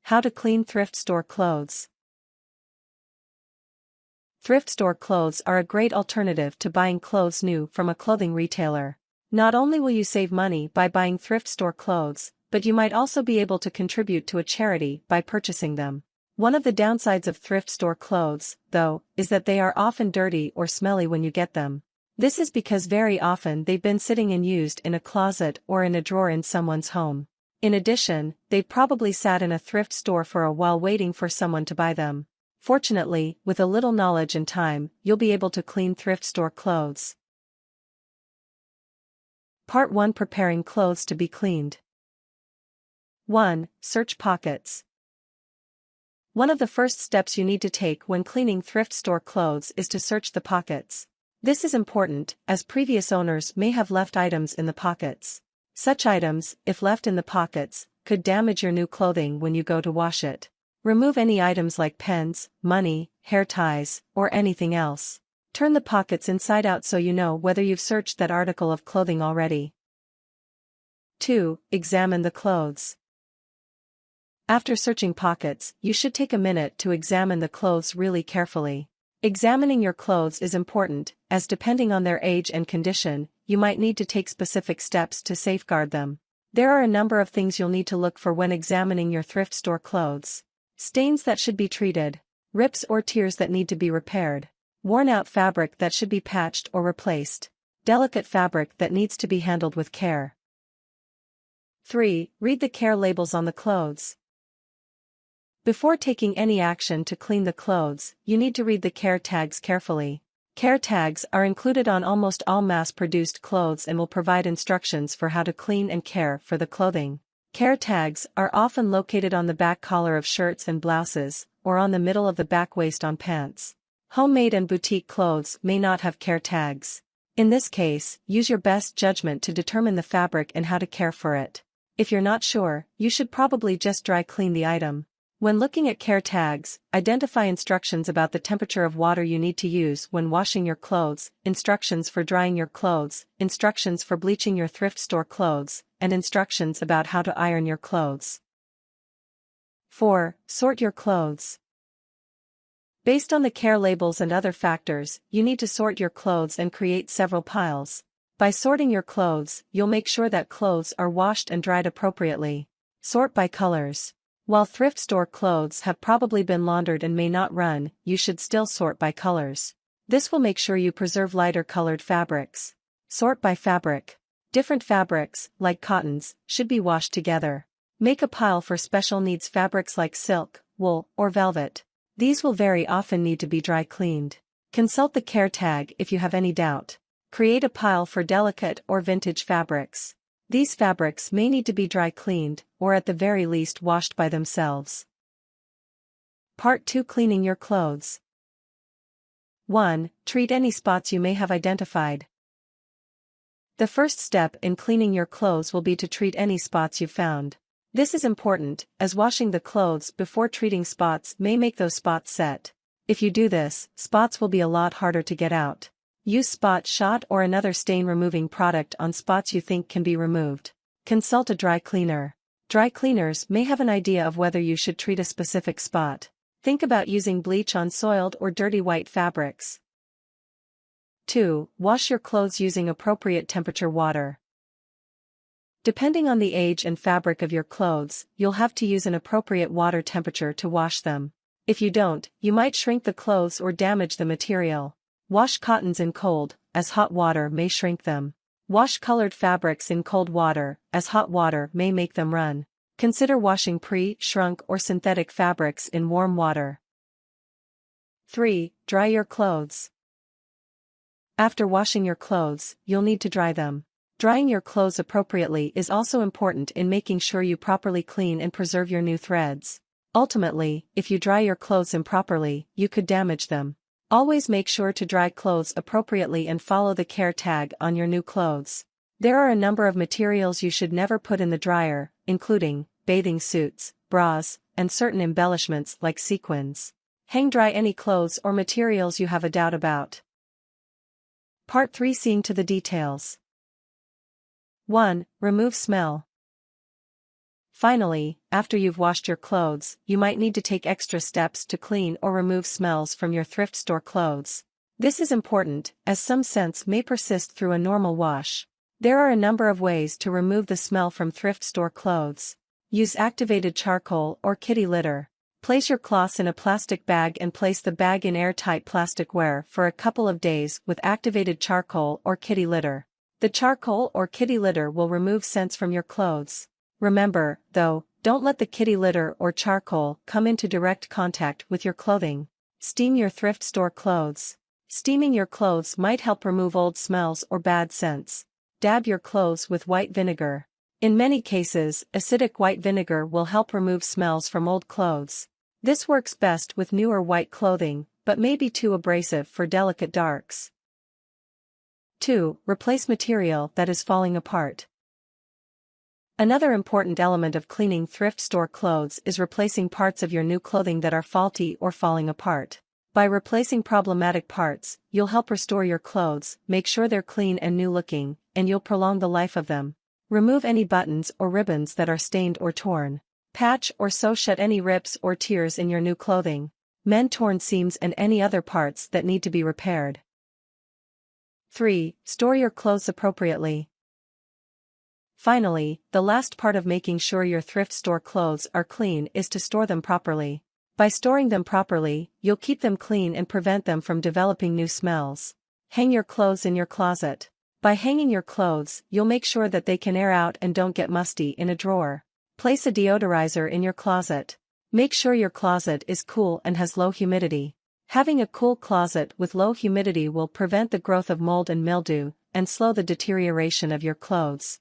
How to clean thrift store clothes. Thrift store clothes are a great alternative to buying clothes new from a clothing retailer. Not only will you save money by buying thrift store clothes, but you might also be able to contribute to a charity by purchasing them. One of the downsides of thrift store clothes, though, is that they are often dirty or smelly when you get them. This is because very often they've been sitting unused in a closet or in a drawer in someone's home. In addition, they've probably sat in a thrift store for a while waiting for someone to buy them. Fortunately, with a little knowledge and time, you'll be able to clean thrift store clothes. Part 1: Preparing clothes to be cleaned. 1. Search pockets. One of the first steps you need to take when cleaning thrift store clothes is to search the pockets. This is important, as previous owners may have left items in the pockets. Such items, if left in the pockets, could damage your new clothing when you go to wash it. Remove any items like pens, money, hair ties, or anything else. Turn the pockets inside out so you know whether you've searched that article of clothing already. 2. Examine the clothes. After searching pockets, you should take a minute to examine the clothes really carefully. Examining your clothes is important, as depending on their age and condition, you might need to take specific steps to safeguard them. There are a number of things you'll need to look for when examining your thrift store clothes. Stains that should be treated, rips or tears that need to be repaired, worn-out fabric that should be patched or replaced, delicate fabric that needs to be handled with care. 3. Read the care labels on the clothes. Before taking any action to clean the clothes, you need to read the care tags carefully. Care tags are included on almost all mass-produced clothes and will provide instructions for how to clean and care for the clothing. Care tags are often located on the back collar of shirts and blouses, or on the middle of the back waist on pants. Homemade and boutique clothes may not have care tags. In this case, use your best judgment to determine the fabric and how to care for it. If you're not sure, you should probably just dry clean the item. When looking at care tags, identify instructions about the temperature of water you need to use when washing your clothes, instructions for drying your clothes, instructions for bleaching your thrift store clothes, and instructions about how to iron your clothes. 4. Sort your clothes. Based on the care labels and other factors, you need to sort your clothes and create several piles. By sorting your clothes, you'll make sure that clothes are washed and dried appropriately. Sort by colors. While thrift store clothes have probably been laundered and may not run, you should still sort by colors. This will make sure you preserve lighter colored fabrics. Sort by fabric. Different fabrics, like cottons, should be washed together. Make a pile for special needs fabrics like silk, wool, or velvet. These will very often need to be dry cleaned. Consult the care tag if you have any doubt. Create a pile for delicate or vintage fabrics. These fabrics may need to be dry cleaned, or at the very least washed by themselves. Part 2: Cleaning your clothes. 1. Treat any spots you may have identified. The first step in cleaning your clothes will be to treat any spots you've found. This is important, as washing the clothes before treating spots may make those spots set. If you do this, spots will be a lot harder to get out. Use spot shot or another stain-removing product on spots you think can be removed. Consult a dry cleaner. Dry cleaners may have an idea of whether you should treat a specific spot. Think about using bleach on soiled or dirty white fabrics. 2. Wash your clothes using appropriate temperature water. Depending on the age and fabric of your clothes, you'll have to use an appropriate water temperature to wash them. If you don't, you might shrink the clothes or damage the material. Wash cottons in cold, as hot water may shrink them. Wash colored fabrics in cold water, as hot water may make them run. Consider washing pre-shrunk or synthetic fabrics in warm water. 3. Dry your clothes. After washing your clothes, you'll need to dry them. Drying your clothes appropriately is also important in making sure you properly clean and preserve your new threads. Ultimately, if you dry your clothes improperly, you could damage them. Always make sure to dry clothes appropriately and follow the care tag on your new clothes. There are a number of materials you should never put in the dryer, including bathing suits, bras, and certain embellishments like sequins. Hang dry any clothes or materials you have a doubt about. Part 3: Seeing to the details. 1. Remove smell. Finally, after you've washed your clothes, you might need to take extra steps to clean or remove smells from your thrift store clothes. This is important, as some scents may persist through a normal wash. There are a number of ways to remove the smell from thrift store clothes. Use activated charcoal or kitty litter. Place your cloths in a plastic bag and place the bag in airtight plasticware for a couple of days with activated charcoal or kitty litter. The charcoal or kitty litter will remove scents from your clothes. Remember, though, don't let the kitty litter or charcoal come into direct contact with your clothing. Steam your thrift store clothes. Steaming your clothes might help remove old smells or bad scents. Dab your clothes with white vinegar. In many cases, acidic white vinegar will help remove smells from old clothes. This works best with newer white clothing, but may be too abrasive for delicate darks. 2. Replace material that is falling apart. Another important element of cleaning thrift store clothes is replacing parts of your new clothing that are faulty or falling apart. By replacing problematic parts, you'll help restore your clothes, make sure they're clean and new-looking, and you'll prolong the life of them. Remove any buttons or ribbons that are stained or torn. Patch or sew shut any rips or tears in your new clothing. Mend torn seams and any other parts that need to be repaired. 3. Store your clothes appropriately. Finally, the last part of making sure your thrift store clothes are clean is to store them properly. By storing them properly, you'll keep them clean and prevent them from developing new smells. Hang your clothes in your closet. By hanging your clothes, you'll make sure that they can air out and don't get musty in a drawer. Place a deodorizer in your closet. Make sure your closet is cool and has low humidity. Having a cool closet with low humidity will prevent the growth of mold and mildew, and slow the deterioration of your clothes.